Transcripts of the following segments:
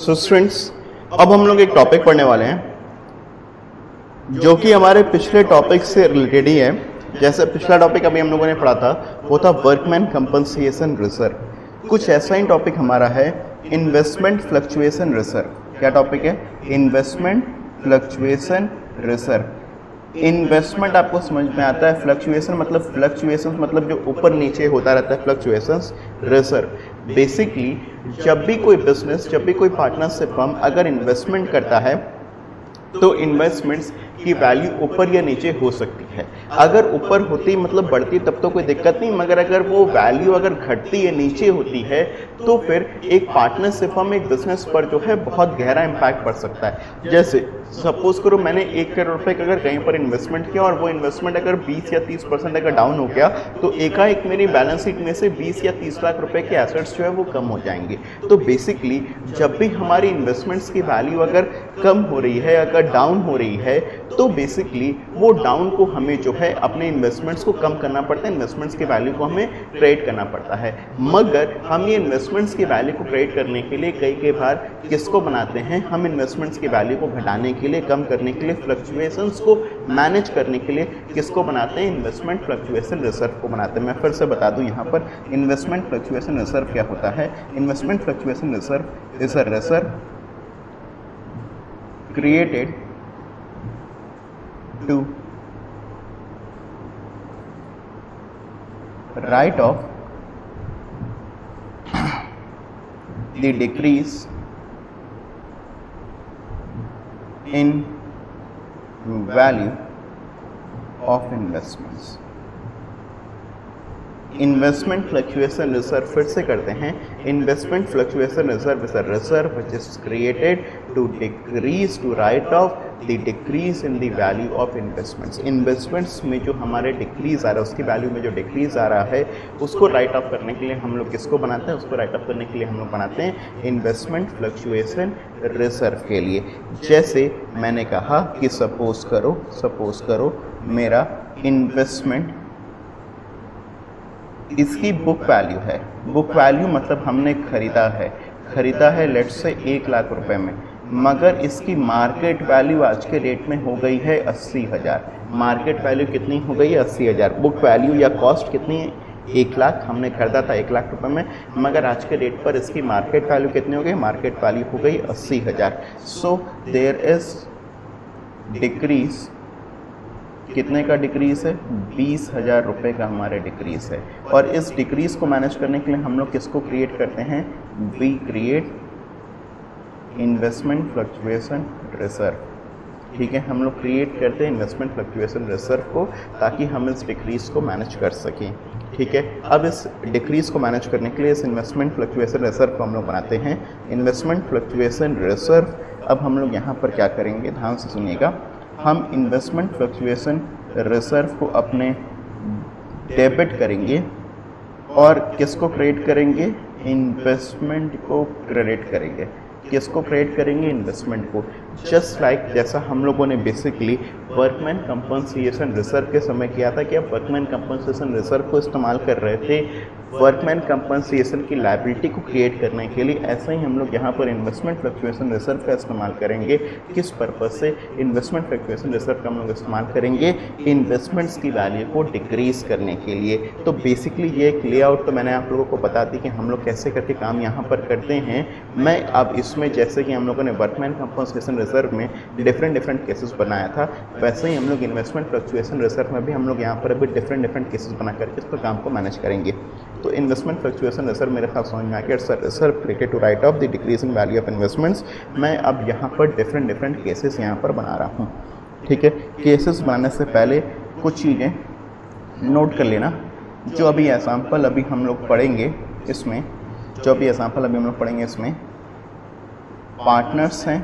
So students, अब हम लोग एक टॉपिक पढ़ने वाले हैं जो कि हमारे पिछले टॉपिक से रिलेटेड ही है। जैसे पिछला टॉपिक अभी हम लोगों ने पढ़ा था वो था वर्कमैन कंपनसेशन रिजर्व। कुछ ऐसा ही टॉपिक हमारा है इन्वेस्टमेंट फ्लक्चुएशन रिजर्व। क्या टॉपिक है? Investment fluctuation reserve. इन्वेस्टमेंट आपको समझ में आता है, फ्लक्चुएशन मतलब जो ऊपर नीचे होता रहता है, फ्लक्चुएशंस। रिजर्व बेसिकली जब भी कोई बिजनेस, जब भी कोई पार्टनरशिप फर्म अगर इन्वेस्टमेंट करता है तो इन्वेस्टमेंट्स की वैल्यू ऊपर या नीचे हो सकती है। अगर ऊपर होती मतलब बढ़ती तब तो कोई दिक्कत नहीं, मगर अगर वो वैल्यू अगर घटती या नीचे होती है तो फिर एक पार्टनरशिप फर्म, एक बिजनेस पर जो है बहुत गहरा इम्पैक्ट पड़ सकता है। जैसे सपोज करो मैंने 1 करोड़ रुपए का अगर कहीं पर इन्वेस्टमेंट किया और वो इन्वेस्टमेंट अगर 20 या 30% अगर डाउन हो गया तो एकाएक मेरी बैलेंस शीट में से 20 या 30 लाख रुपए के एसेट्स जो है वो कम हो जाएंगे। तो बेसिकली जब भी हमारी इन्वेस्टमेंट्स की वैल्यू अगर कम हो रही है, अगर डाउन हो रही है, तो बेसिकली वो डाउन को हमें जो है अपने इन्वेस्टमेंट्स को कम करना पड़ता है, इन्वेस्टमेंट्स की वैल्यू को हमें क्रिएट करना पड़ता है। मगर हम ये इन्वेस्टमेंट्स की वैल्यू को क्रिएट करने के लिए कई बार किसको बनाते हैं? हम इन्वेस्टमेंट्स की वैल्यू को घटाने के लिए, कम करने के लिए, फ्लक्चुएशंस को मैनेज करने के लिए किसको बनाते हैं? इन्वेस्टमेंट फ्लक्चुएशन रिजर्व को बनाते हैं। मैं फिर से बता दूं यहाँ पर इन्वेस्टमेंट फ्लक्चुएशन रिजर्व क्या होता है। Investment fluctuation reserve is a reserve created to write off the decrease in value of investments। Investment fluctuation reserve फिर से करते हैं। Investment fluctuation reserve is a reserve which is created to decrease, to write off the decrease in the value of investments. Investments में जो हमारे decrease आ रहा है, उसकी वैल्यू में जो डिक्रीज आ रहा है, उसको राइट ऑफ करने के लिए हम लोग किसको बनाते हैं? उसको राइट ऑफ करने के लिए हम लोग बनाते हैं इन्वेस्टमेंट फ्लक्चुएशन रिजर्व के लिए। जैसे मैंने कहा कि सपोज करो मेरा इन्वेस्टमेंट, इसकी बुक वैल्यू है। बुक वैल्यू मतलब हमने खरीदा है लेट्स से 1 लाख रुपए में, मगर इसकी मार्केट वैल्यू आज के डेट में हो गई है 80,000। मार्केट वैल्यू कितनी हो गई है? 80,000। बुक वैल्यू या कॉस्ट कितनी है? 1 लाख। हमने खरीदा था 1 लाख रुपए में, मगर आज के डेट पर इसकी मार्केट वैल्यू कितनी हो गई? मार्केट वैल्यू हो गई 80,000। So there is decrease. कितने का डिक्रीज है? 20,000 रुपये का हमारे डिक्रीज है। और इस डिक्रीज को मैनेज करने के लिए हम लोग किसको क्रिएट करते हैं? We create investment fluctuation reserve. ठीक है, हम लोग क्रिएट करते हैं इन्वेस्टमेंट फ्लक्चुएशन रिजर्व को ताकि हम इस डिक्रीज को मैनेज कर सकें। ठीक है, अब इस डिक्रीज को मैनेज करने के लिए इस इन्वेस्टमेंट फ्लक्चुएशन रिजर्व को हम लोग बनाते हैं इन्वेस्टमेंट फ्लक्चुएशन रिजर्व। अब हम लोग यहाँ पर क्या करेंगे, ध्यान से सुनिएगा। हम इन्वेस्टमेंट फ्लक्चुएशन रिजर्व को अपने डेबिट करेंगे और किसको क्रेडिट करेंगे? इन्वेस्टमेंट को क्रेडिट करेंगे। किसको क्रेडिट करेंगे? इन्वेस्टमेंट को। जस्ट लाइक जैसा हम लोगों ने बेसिकली वर्कमैन कंपनसेशन रिजर्व के समय किया था कि आप वर्कमैन कंपनसेशन रिजर्व को इस्तेमाल कर रहे थे वर्कमैन कंपनसेशन की लायबिलिटी को क्रिएट करने के लिए, ऐसा ही हम लोग यहाँ पर इन्वेस्टमेंट फ्लक्चुएशन रिजर्व का इस्तेमाल करेंगे। किस पर्पज से? इन्वेस्टमेंट फ्लक्चुएशन रिजर्व का हम लोग इस्तेमाल करेंगे इन्वेस्टमेंट्स की वैल्यू को डिक्रीज करने के लिए। तो बेसिकली ये एक लेआउट तो मैंने आप लोगों को बता दी कि हम लोग कैसे करके काम यहाँ पर करते हैं। मैं अब इसमें जैसे कि हम लोगों ने वर्कमैन कंपनसेशन रिजर्व में डिफरेंट केसेस बनाया था, वैसे ही हम लोग इन्वेस्टमेंट फ्लक्चुएशन रिजर्व में भी हम लोग यहाँ पर अभी डिफरेंट केसेस बना करके इस पर काम को मैनेज करेंगे। तो इन्वेस्टमेंट फ्लक्चुएशन रिजर्व मेरे ख्याल समझ में आ गया। It's a reserve created to write off the decrease in value of investments. मैं अब यहाँ पर डिफरेंट केसेस यहाँ पर बना रहा हूँ। ठीक है, केसेस बनाने से पहले कुछ चीज़ें नोट कर लेना। जो अभी एग्जाम्पल अभी हम लोग पढ़ेंगे इसमें, पार्टनर्स हैं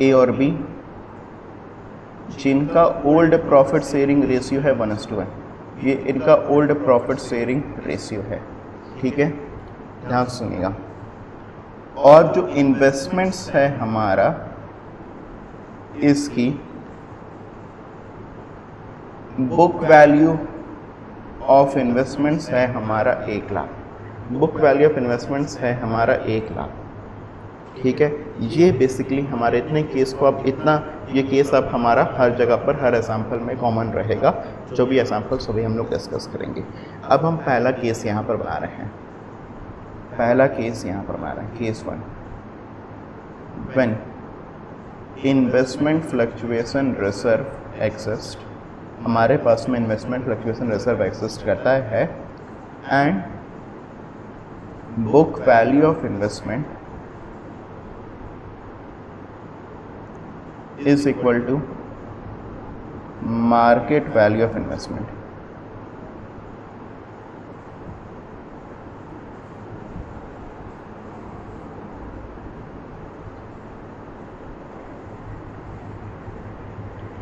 ए और बी, जिनका ओल्ड प्रॉफिट शेयरिंग रेशियो है 1:1। ये इनका ओल्ड प्रॉफिट शेयरिंग रेशियो है। ठीक है, ध्यान सुनिएगा। और जो इन्वेस्टमेंट्स है हमारा, इसकी बुक वैल्यू ऑफ इन्वेस्टमेंट्स है हमारा 1 lakh. Book value of investments है हमारा 1 लाख, ठीक है। ये बेसिकली हमारे इतने केस को अब इतना ये केस अब हमारा हर जगह पर हर एग्जाम्पल में कॉमन रहेगा, जो भी एग्जाम्पल सभी हम लोग डिस्कस करेंगे। अब हम पहला केस यहाँ पर बना रहे हैं, पहला केस यहाँ पर बना रहे हैं, case 1, when investment fluctuation reserve exist, हमारे पास में इन्वेस्टमेंट फ्लक्चुएशन रिजर्व एक्सिस्ट करता है and book value of investment is equal to market value of investment।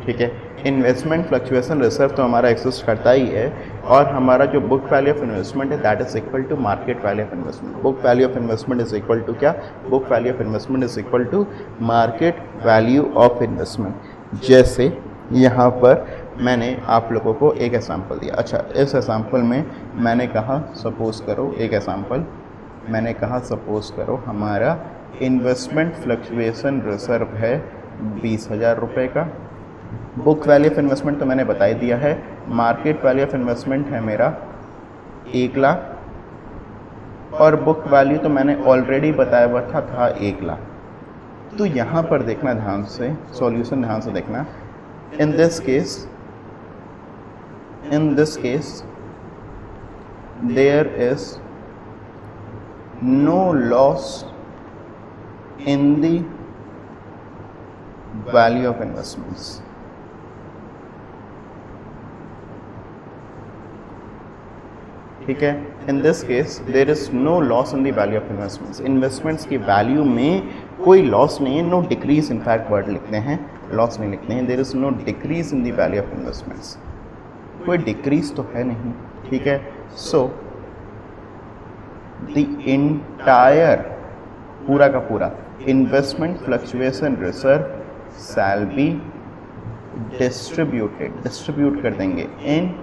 ठीक है, इन्वेस्टमेंट फ्लक्चुएशन रिजर्व तो हमारा एक्सिस्ट करता ही है, और हमारा जो बुक वैल्यू ऑफ इन्वेस्टमेंट है that is equal to market value of investment. Book value of investment is equal to क्या? Book value of investment is equal to market value of investment. जैसे यहाँ पर मैंने आप लोगों को एक एग्जांपल दिया। अच्छा, इस एग्जांपल में मैंने कहा सपोज करो, एक एग्जांपल मैंने कहा सपोज करो हमारा इन्वेस्टमेंट फ्लक्चुएशन रिजर्व है 20,000 रुपये का। बुक वैल्यू ऑफ इन्वेस्टमेंट तो मैंने बता ही दिया है, मार्केट वैल्यू ऑफ इन्वेस्टमेंट है मेरा 1 लाख, और बुक वैल्यू तो मैंने ऑलरेडी बताया हुआ था 1 लाख। तो यहाँ पर देखना ध्यान से, सॉल्यूशन ध्यान से देखना। In this case there is no loss in the value of investments. ठीक है, in this case there is no loss in the value of investments. Investments की वैल्यू में कोई लॉस नहीं है, नो डिक्रीज इनफैक्ट वर्ड लिखते हैं, loss नहीं लिखते हैं। There is no decrease in the value of investments, कोई डिक्रीज तो है नहीं, ठीक है। सो द इंटायर पूरा का पूरा investment fluctuation reserve shell be distributed, distribute कर देंगे इन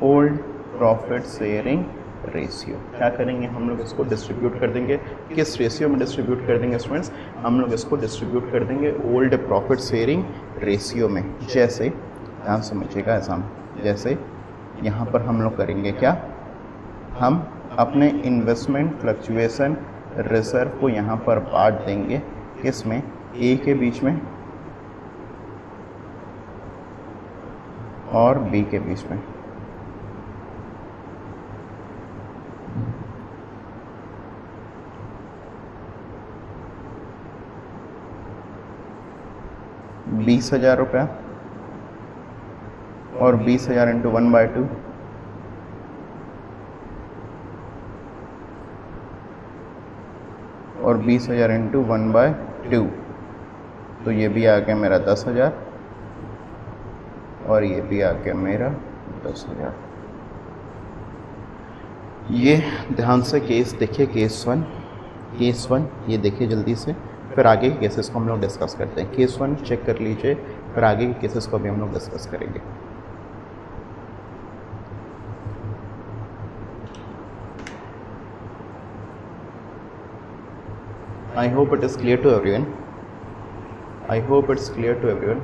ओल्ड प्रॉफिट शेयरिंग रेशियो। क्या करेंगे हम लोग? इसको डिस्ट्रीब्यूट कर देंगे। किस रेशियो में डिस्ट्रीब्यूट कर देंगे स्टूडेंट्स? हम लोग इसको डिस्ट्रीब्यूट कर देंगे ओल्ड प्रॉफिट शेयरिंग रेशियो में। जैसे ध्यान समझिएगा ऐसा, जैसे यहाँ पर हम लोग करेंगे क्या, हम अपने इन्वेस्टमेंट फ्लक्चुएशन रिजर्व को यहाँ पर बांट देंगे, किसमें? ए के बीच में और बी के बीच में। ₹20,000 और 20,000 इंटू 1/2 और 20,000 इंटू 1/2, तो ये भी आ गया मेरा 10,000 और ये भी आ गया मेरा 10,000। ये ध्यान से केस देखिए, केस वन ये देखिए जल्दी से, फिर आगे के केसेस को हम लोग डिस्कस करते हैं। केस 1 चेक कर लीजिए, फिर आगे के केसेस को भी हम लोग डिस्कस करेंगे। I hope it is clear to everyone. I hope it's clear to everyone.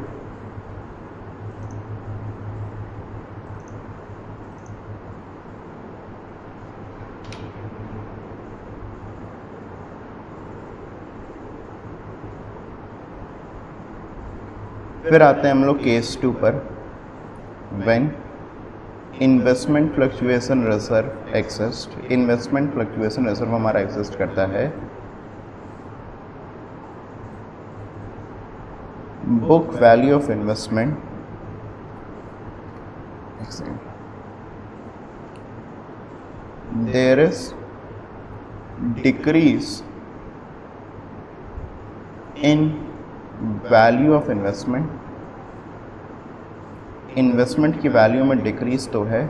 फिर आते हैं हम लोग केस 2 पर। When investment fluctuation reserve exist, investment fluctuation reserve हमारा एक्सिस्ट करता है book value of investment there is decrease in value of investment. Investment की वैल्यू में डिक्रीज तो है,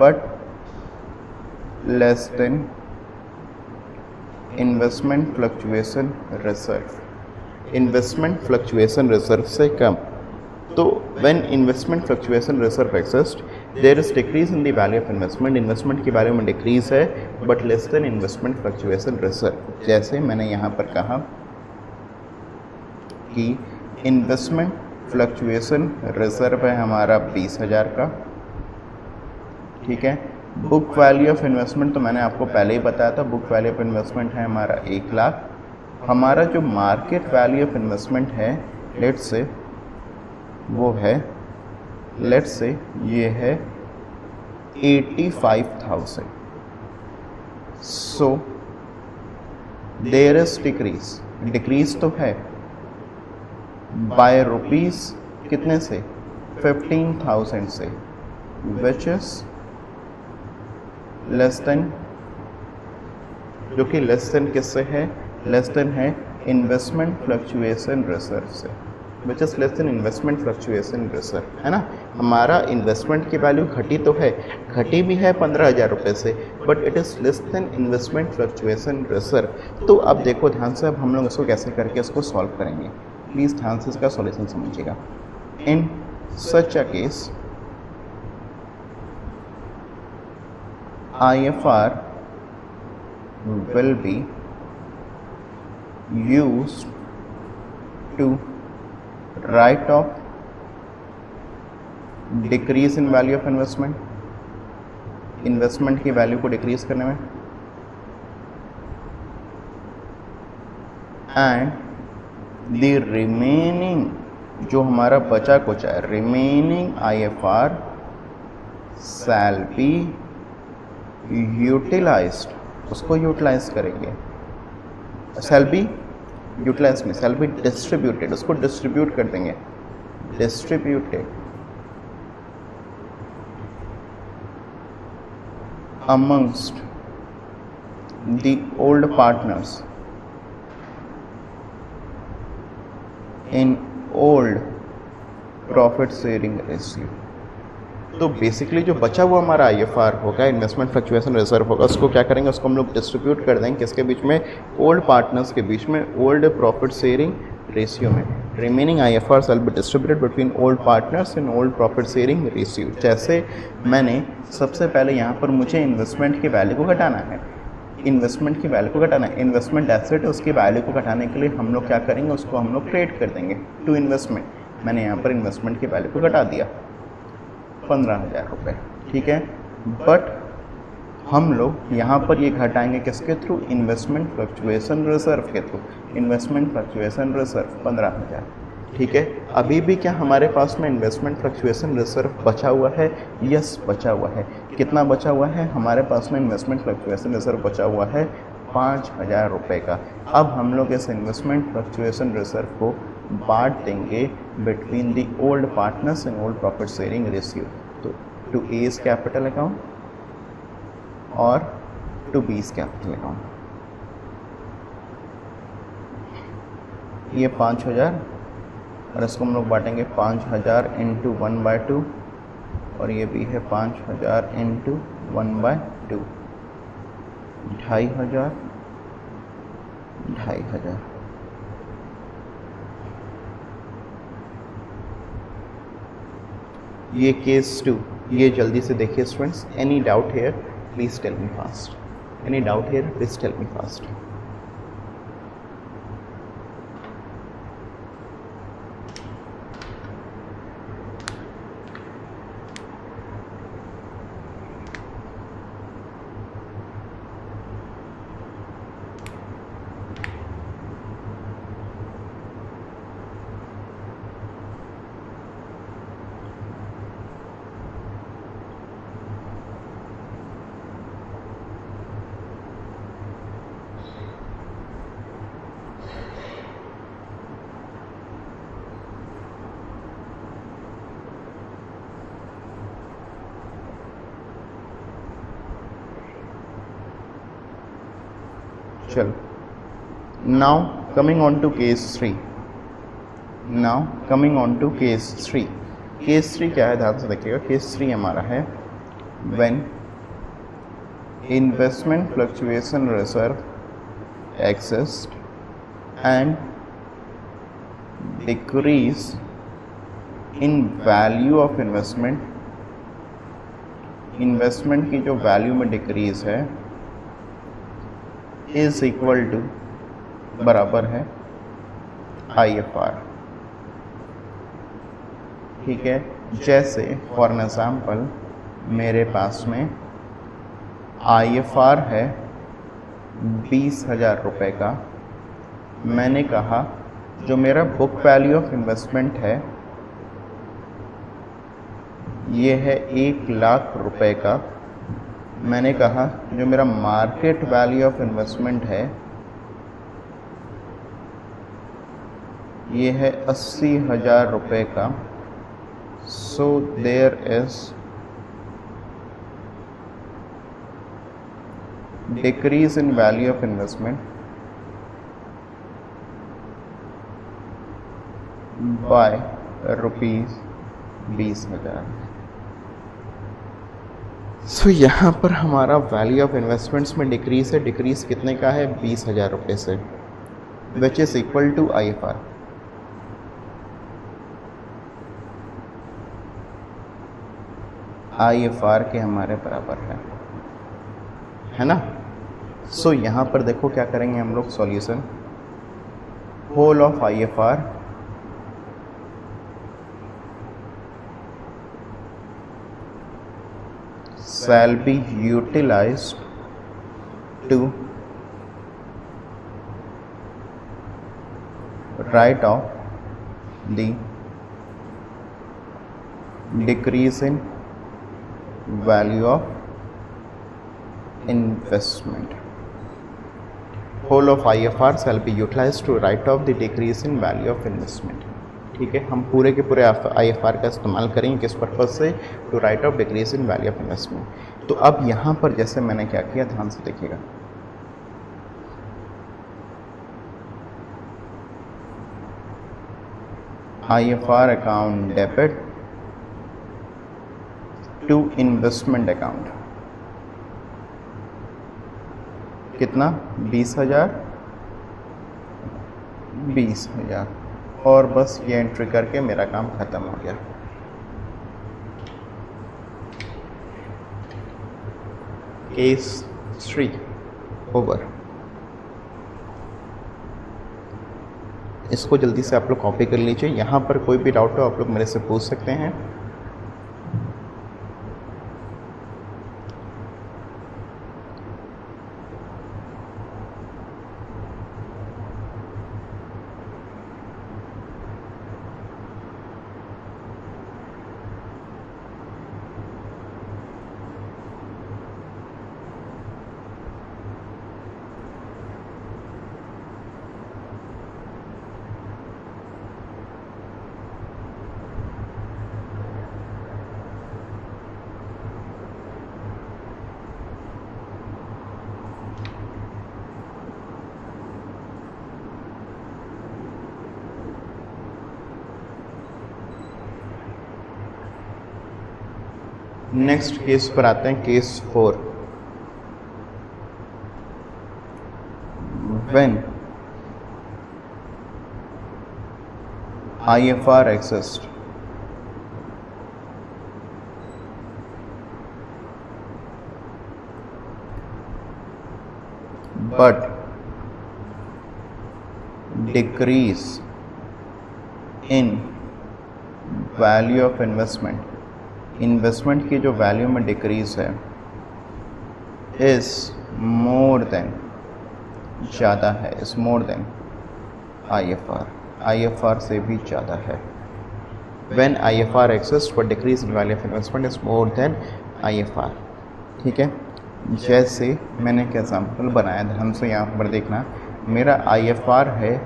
but less than investment fluctuation reserve. Investment fluctuation reserve से कम। तो when investment fluctuation reserve exist, there is decrease in the value of investment, investment की value में decrease है but less than investment fluctuation reserve. जैसे मैंने यहाँ पर कहा कि इन्वेस्टमेंट फ्लक्चुएशन रिजर्व है हमारा 20,000 का, ठीक है। बुक वैल्यू ऑफ इन्वेस्टमेंट तो मैंने आपको पहले ही बताया था, बुक वैल्यू ऑफ इन्वेस्टमेंट है हमारा 1 लाख। हमारा जो मार्केट वैल्यू ऑफ इन्वेस्टमेंट है लेट्स से वो है, लेट्स से ये है 85,000। So there is decrease, decrease तो है बाय रुपीज कितने से, 15,000 से, विच इज लेस देन, जो कि लेस देन किससे है, लेस देन है इन्वेस्टमेंट फ्लक्चुएशन रिजर्व से, which is less than investment fluctuation reserve, है ना। हमारा इन्वेस्टमेंट की वैल्यू घटी तो है, घटी भी है 15,000 रुपये से, but it is less than investment fluctuation reserve. तो अब देखो ध्यान से, अब हम लोग इसको कैसे करके इसको सॉल्व करेंगे, प्लीज़ ध्यान से इसका सॉल्यूशन समझिएगा। In such a case IFR will be used to write off decrease in value of investment, investment की वैल्यू को डिक्रीज करने में, एंड द रिमेनिंग जो हमारा बचा कुचा है, remaining IFR shall be utilized, उसको यूटिलाइज करेंगे, शैल बी यूटिलाइज में, शैल बी डिस्ट्रीब्यूटेड, उसको डिस्ट्रीब्यूट कर देंगे, distributed amongst the old partners in old profit sharing ratio। तो बेसिकली जो बचा हुआ हमारा IFR होगा, इन्वेस्टमेंट फ्लक्चुएशन रिजर्व होगा, उसको क्या करेंगे, उसको हम लोग डिस्ट्रीब्यूट कर देंगे किसके बीच में, ओल्ड पार्टनर्स के बीच में, ओल्ड प्रॉफिट शेयरिंग रेशियो में। Remaining IFR shall be distributed between old partners in old profit sharing ratio. जैसे मैंने सबसे पहले यहाँ पर मुझे इन्वेस्टमेंट की वैल्यू को घटाना है, इन्वेस्टमेंट की वैल्यू को घटाना है, इन्वेस्टमेंट एसेट है उसकी वैल्यू को घटाने के लिए हम लोग क्या करेंगे, उसको हम लोग क्रिएट कर देंगे टू इन्वेस्टमेंट। मैंने यहाँ पर इन्वेस्टमेंट की वैल्यू को घटा दिया 15,000 रुपये, ठीक है। बट हम लोग यहाँ पर ये घटाएंगे किसके थ्रू, इन्वेस्टमेंट फ्लक्चुएशन रिजर्व के थ्रू, इन्वेस्टमेंट फ्लक्चुएशन रिजर्व 15,000, ठीक है। अभी भी क्या हमारे पास में इन्वेस्टमेंट फ्लक्चुएशन रिजर्व बचा हुआ है, यस बचा हुआ है। कितना बचा हुआ है हमारे पास में, इन्वेस्टमेंट फ्लक्चुएशन रिजर्व बचा हुआ है 5,000 रुपये का। अब हम लोग इस इन्वेस्टमेंट फ्लक्चुएशन रिजर्व को बांट देंगे between the old partners in old profit sharing ratio. तो to A is capital account और to B is capital account. ये 5,000 और इसको हम लोग बांटेंगे 5,000 इंटू 1/2 और ये भी है 5,000 इंटू 1/2, 2,500, 2,500। ये केस 2, ये जल्दी से देखिए students. Any doubt here please tell me fast, any doubt here please tell me fast. चलो, now coming on to case 3, now coming on to case 3। Case 3 क्या है, ध्यान से देखिएगा। केस 3 हमारा है when investment fluctuation reserve exist and decrease in value of investment investment की जो वैल्यू में डिक्रीज है इज इक्वल टू बराबर है IFR। ठीक है, जैसे फॉर एग्जाम्पल मेरे पास में IFR है 20,000 रुपये का। मैंने कहा जो मेरा बुक वैल्यू ऑफ इन्वेस्टमेंट है ये है 1,00,000 रुपये का। मैंने कहा जो मेरा मार्केट वैल्यू ऑफ इन्वेस्टमेंट है ये है 80,000 रुपये का। So there is decrease in value of investment by ₹20,000। सो यहाँ पर हमारा वैल्यू ऑफ इन्वेस्टमेंट्स में डिक्रीज है। डिक्रीज कितने का है? 20,000 रुपये से, which is equal to IFR। IFR के हमारे बराबर है ना। सो यहाँ पर देखो क्या करेंगे हम लोग, solution whole of IFR shall be utilized to write off the decrease in value of investment। Whole of IFR shall be utilized to write off the decrease in value of investment। ठीक है, हम पूरे के पूरे IFR का इस्तेमाल करेंगे किस पर्पज़ से? To write off decrease in value of investment. तो अब यहाँ पर जैसे मैंने क्या किया, ध्यान से देखिएगा। IFR account debit to investment account कितना? 20,000 20,000 और बस ये एंट्री करके मेरा काम ख़त्म हो गया। Case 3 over. इसको जल्दी से आप लोग कॉपी कर लीजिए। यहाँ पर कोई भी डाउट हो आप लोग मेरे से पूछ सकते हैं। नेक्स्ट केस पर आते हैं, case 4। When IFR exists but decrease in value of investment, investment की जो वैल्यू में डिक्रीज है इज मोर देन, ज़्यादा है, इज मोर देन IFR से भी ज़्यादा है। When IFR exists but decrease in value of investment is more than IFR। ठीक है, जैसे मैंने एक एग्जाम्पल बनाया, ध्यान से यहाँ पर देखना। मेरा IFR है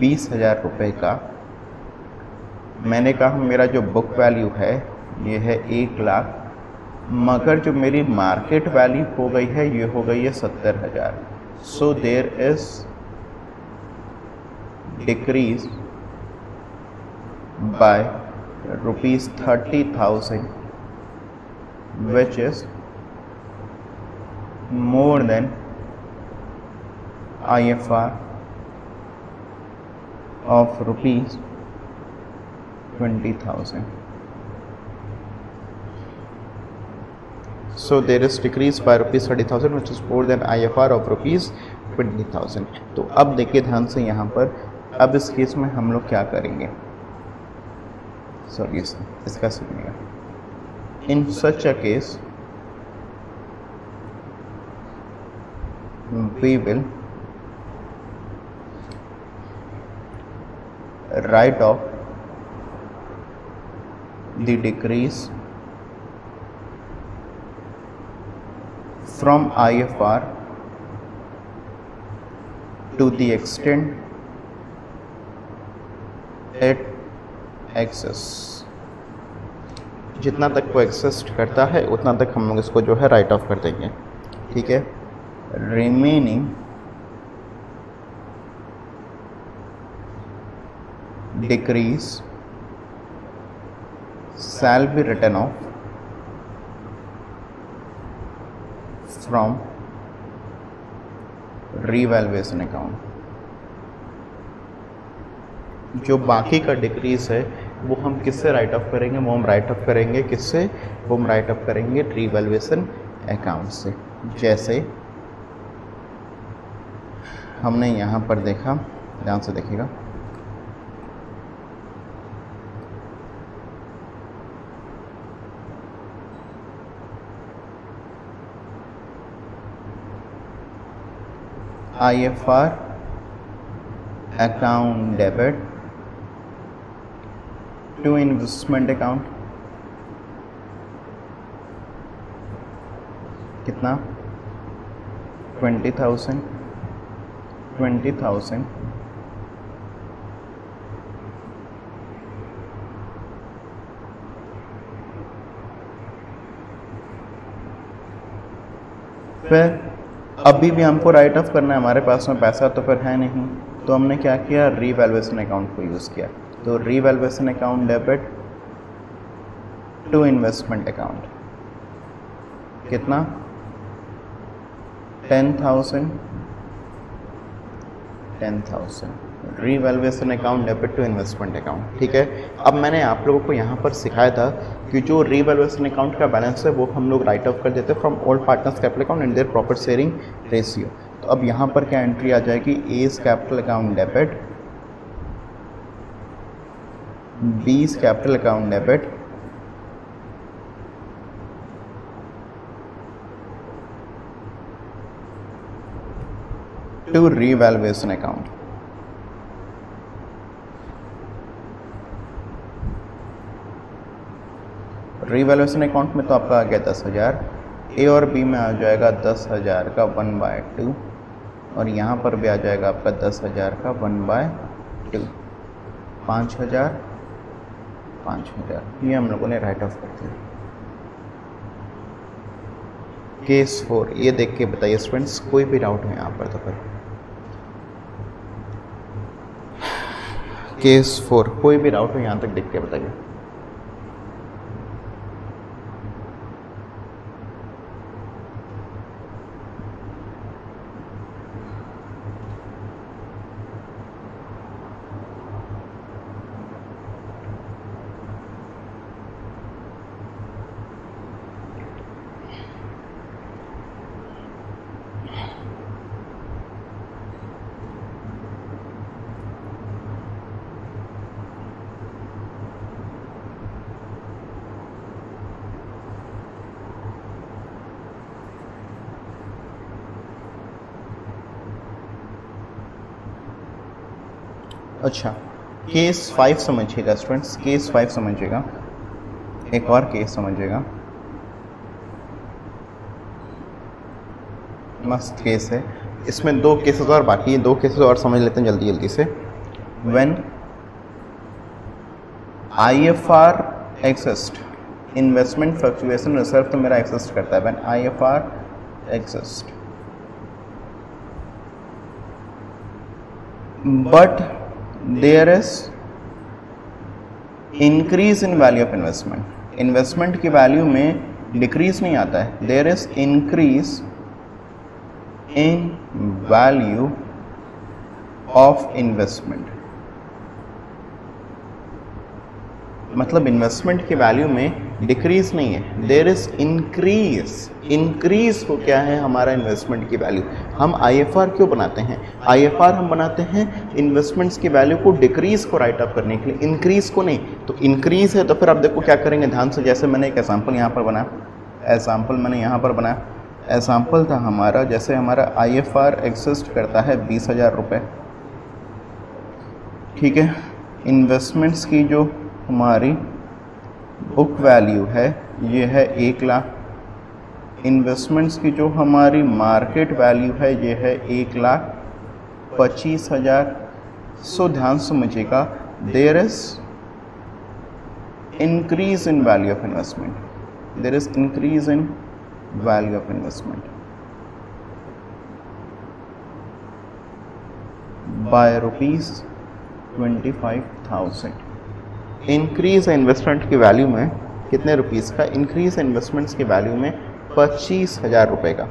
20,000 रुपये का। मैंने कहा मेरा जो बुक वैल्यू है ये है 1,00,000, मगर जो मेरी मार्केट वैल्यू हो गई है ये हो गई है 70,000। So there is decrease by ₹30,000 which is more than IFR of ₹20,000। so there is decrease by rupees 30,000 which is more than IFR of rupees 20,000. तो अब देखिए ध्यान से यहाँ पर, अब इस केस में हम लोग क्या करेंगे, सॉरी इसका सुनिएगा. In such a case we will write off the decrease from IFR to the extent it exists. जितना तक वो एक्सिस्ट करता है उतना तक हम लोग इसको जो है राइट ऑफ कर देंगे. ठीक है. Remaining decrease shall be written off from revaluation account. जो बाकी का डिक्रीज है वो हम किससे राइट ऑफ करेंगे, वो हम राइट ऑफ करेंगे किससे, वो हम राइट ऑफ करेंगे रिवैल्यूएशन अकाउंट से. जैसे हमने यहाँ पर देखा, ध्यान से देखिएगा, IFR account debit to investment account कितना 20,000 फिर अभी भी हमको राइट ऑफ करना है, हमारे पास में पैसा तो फिर है नहीं, तो हमने क्या किया, रीवैल्यूएशन अकाउंट को यूज़ किया. तो revaluation account debit to investment account कितना 10,000 revaluation account debit to investment account. ठीक है. अब मैंने आप लोगों को यहाँ पर सिखाया था कि जो रीवैल्यूएशन अकाउंट का बैलेंस है वो हम लोग राइट ऑफ कर देते हैं from old partners capital account and their profit sharing ratio. तो अब यहाँ पर क्या एंट्री आ जाएगी, as capital account debit, B's capital account debit, to revaluation account. Revaluation account में तो आपका आ गया 10,000, ए और बी में आ जाएगा 10,000 का 1/2 और यहाँ पर भी आ जाएगा आपका 10,000 का 1/2, 5,000 ये हम लोगों ने राइट ऑफ कर दिया. केस 4 ये देख के बताइए स्टूडेंट्स, कोई भी डाउट है यहाँ पर तो फिर केस 4 कोई भी डाउट हो यहाँ तक देख के बताइए. अच्छा, केस 5 समझिएगा स्टूडेंट्स, केस 5 समझिएगा, एक और केस समझिएगा, मस्त केस है. इसमें 2 केसेस और बाकी हैं, 2 केसेस और समझ लेते हैं जल्दी जल्दी से. When IFR exist, investment fluctuation reserve तो मेरा एक्सिस्ट करता है. When IFR exist but there is increase in value of investment, investment की वैल्यू में डिक्रीज नहीं आता है, there is increase in value of investment. मतलब इन्वेस्टमेंट की वैल्यू में डिक्रीज नहीं है, देयर इज इंक्रीज। इंक्रीज हो क्या है हमारा इन्वेस्टमेंट की वैल्यू। हम आईएफआर क्यों बनाते हैं? आईएफआर हम बनाते हैं इन्वेस्टमेंट्स की वैल्यू को डिक्रीज को राइट अप करने के लिए, इंक्रीज को नहीं। तो इंक्रीज है तो फिर आप देखो क्या करेंगे ध्यान से। जैसे मैंने एक एग्जाम्पल यहाँ पर बनाया, एग्जाम्पल था हमारा, जैसे हमारा आईएफआर एग्जिस्ट करता है 20,000 रुपये, ठीक है। इन्वेस्टमेंट्स की जो हमारी बुक वैल्यू है ये है 1 लाख, इन्वेस्टमेंट्स की जो हमारी मार्केट वैल्यू है ये है 1,25,000। सो ध्यान समझिएगा, there is increase in value of investment, there is increase in value of investment by ₹25,000। Increase investment की वैल्यू में कितने रुपीस का? इंक्रीज इन्वेस्टमेंट्स की वैल्यू में 25,000 रुपये का।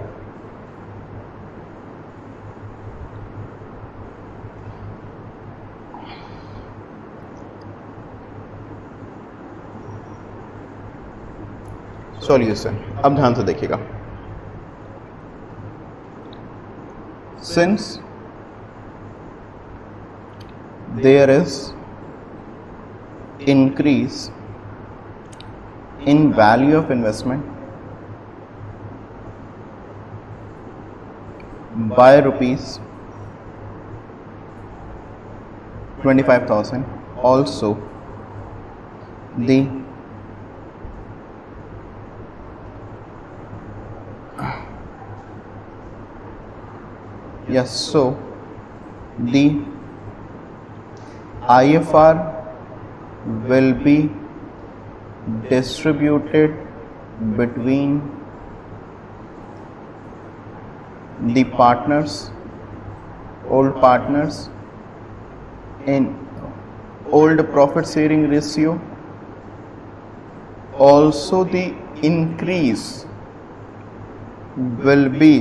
सॉल्यूशन अब ध्यान से देखिएगा। Since there is increase in value of investment by ₹25,000, also the so the IFR will be distributed between the partners, old partners, in old profit sharing ratio. Also the increase will be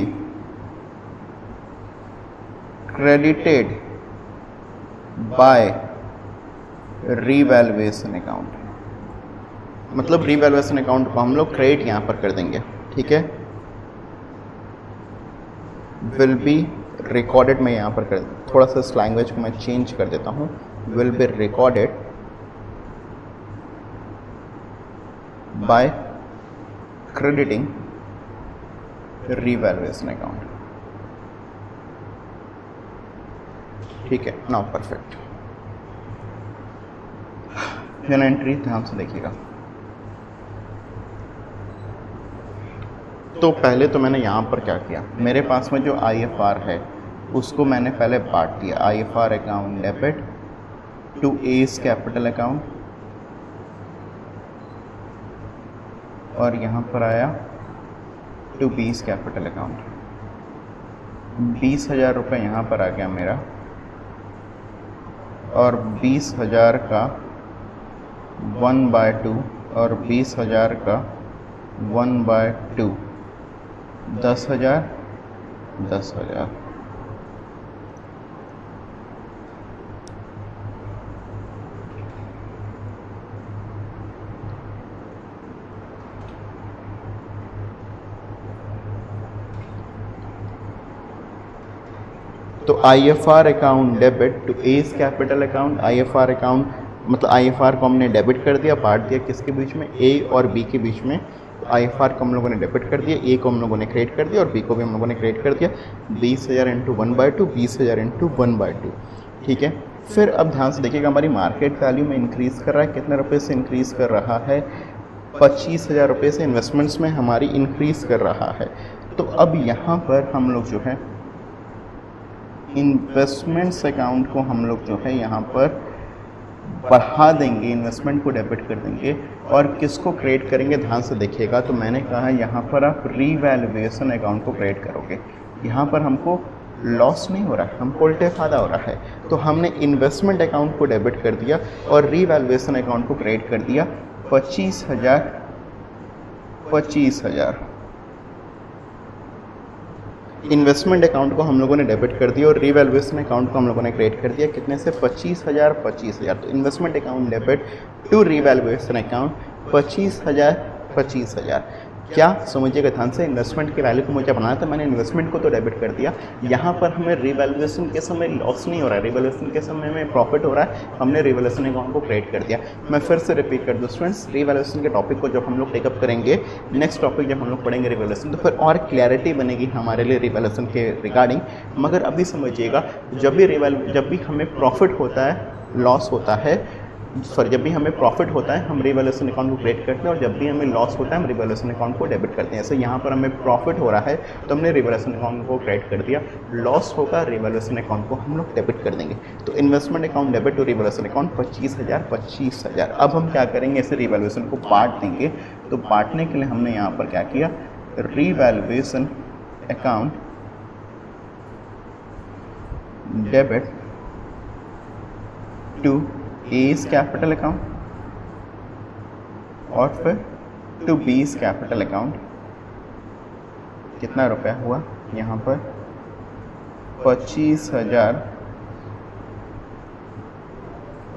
credited by revaluation account. मतलब revaluation account को हम लोग credit यहाँ पर कर देंगे, ठीक है। विल बी रिकॉर्डेड, मैं यहाँ पर कर थोड़ा सा इस लैंग्वेज को मैं चेंज कर देता हूँ, will be recorded by crediting revaluation account, ठीक है। Now perfect. एंट्री ध्यान से देखिएगा। तो पहले तो मैंने यहाँ पर क्या किया, मेरे पास में जो आईएफआर है उसको मैंने पहले बांट दिया। IFR account debit to A's capital account, और यहाँ पर आया टू बीस कैपिटल अकाउंट। 20,000 रुपये यहाँ पर आ गया मेरा, और 20,000 का 1/2 और 20,000 का 1/2, 10,000 10,000। तो IFR account debit to A's capital account. IFR account मतलब आईएफआर को हमने डेबिट कर दिया, बांट दिया किसके बीच में, ए और बी के बीच में। तो आईएफआर को हम लोगों ने डेबिट कर दिया, ए को हम लोगों ने क्रेडिट कर दिया और बी को भी हम लोगों ने क्रेडिट कर दिया। 20,000 इंटू 1/2, 20,000 इंटू 1/2, ठीक है। फिर अब ध्यान से देखिएगा, हमारी मार्केट वैल्यू में इंक्रीज़ कर रहा है, कितने रुपये से इंक्रीज़ कर रहा है, 25,000 रुपये से इन्वेस्टमेंट्स में हमारी इंक्रीज़ कर रहा है। तो अब यहाँ पर हम लोग जो है इन्वेस्टमेंट्स अकाउंट को हम लोग जो है यहाँ पर बढ़ा देंगे, इन्वेस्टमेंट को डेबिट कर देंगे, और किसको क्रिएट करेंगे ध्यान से देखिएगा। तो मैंने कहा यहाँ पर आप रीवैल्यूएशन अकाउंट को क्रिएट करोगे। यहाँ पर हमको लॉस नहीं हो रहा है, हमको उल्टे फ़ायदा हो रहा है। तो हमने इन्वेस्टमेंट अकाउंट को डेबिट कर दिया और रीवैल्यूएशन अकाउंट को क्रिएट कर दिया। 25,000 इन्वेस्टमेंट अकाउंट को हम लोगों ने डेबिट कर दिया और रीवैल्यूएशन अकाउंट को हम लोगों ने क्रिएट कर दिया कितने से 25,000। तो investment account debit to revaluation account 25,000। क्या समझिएगा ध्यान से, इन्वेस्टमेंट की वैल्यू को मुझे बनाना था, मैंने इन्वेस्टमेंट को तो डेबिट कर दिया। यहाँ पर हमें रिवैल्यूएशन के समय लॉस नहीं हो रहा है, रिवैल्यूएशन के समय में प्रॉफिट हो रहा है, हमने रिवैल्यूएशन अकाउंट को क्रिएट कर दिया। मैं फिर से रिपीट कर दूँ स्टूडेंट्स, रिवैल्यूएशन के टॉपिक को जब हम लोग टेकअप करेंगे, नेक्स्ट टॉपिक जब हम लोग पढ़ेंगे रिवैल्यूएशन, तो फिर और क्लैरिटी बनेगी हमारे लिए रिवैल्यूएशन के रिगार्डिंग। मगर अभी समझिएगा, जब भी हमें प्रॉफिट होता है, लॉस होता है, जब भी हमें प्रॉफिट होता है हम रिवैल्यूएशन अकाउंट को क्रिएट करते हैं, और जब भी हमें लॉस होता है हम रिवैल्यूएशन अकाउंट को डेबिट करते हैं। ऐसे यहाँ पर हमें प्रॉफिट हो रहा है तो हमने रिवैल्यूएशन अकाउंट को क्रिएट कर दिया, लॉस होगा रिवैल्यूएशन अकाउंट को हम लोग डेबिट कर देंगे। तो investment account debit to revaluation account 25,000। अब हम क्या करेंगे, ऐसे रिवैल्यूएशन को बांट देंगे। तो बांटने के लिए हमने यहाँ पर क्या किया, revaluation account debit to A's capital account और फिर टू B's कैपिटल अकाउंट। कितना रुपया हुआ यहाँ पर 25,000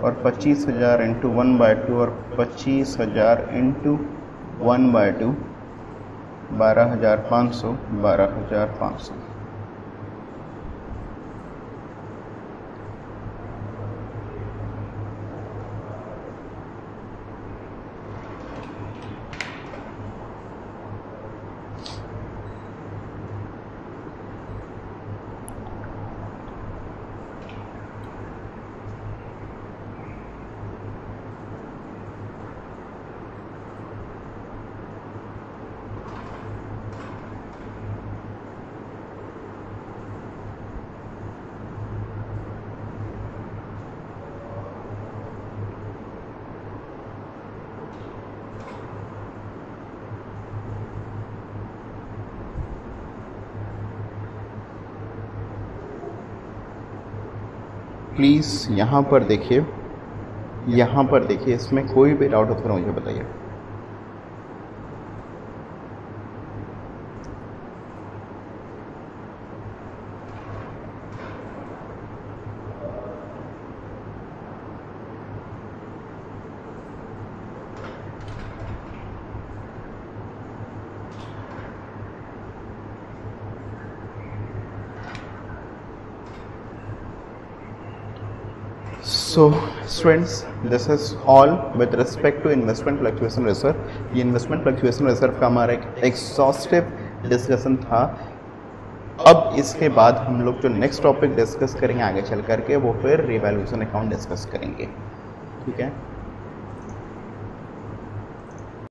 और 25,000 इंटू 1/2 और 25,000 इंटू 1/2 12,500। प्लीज़ यहाँ पर देखिए, इसमें कोई भी डाउट हो तो मुझे बताइए। So students, this is all with respect to investment fluctuation reserve. ये इन्वेस्टमेंट फ्लक्चुएशन रिजर्व का हमारा एक एक्सॉस्टिव डिस्कशन था। अब इसके बाद हम लोग जो नेक्स्ट टॉपिक डिस्कस करेंगे आगे चल करके, वो फिर रिवैल्यूएशन अकाउंट डिस्कस करेंगे। ठीक है।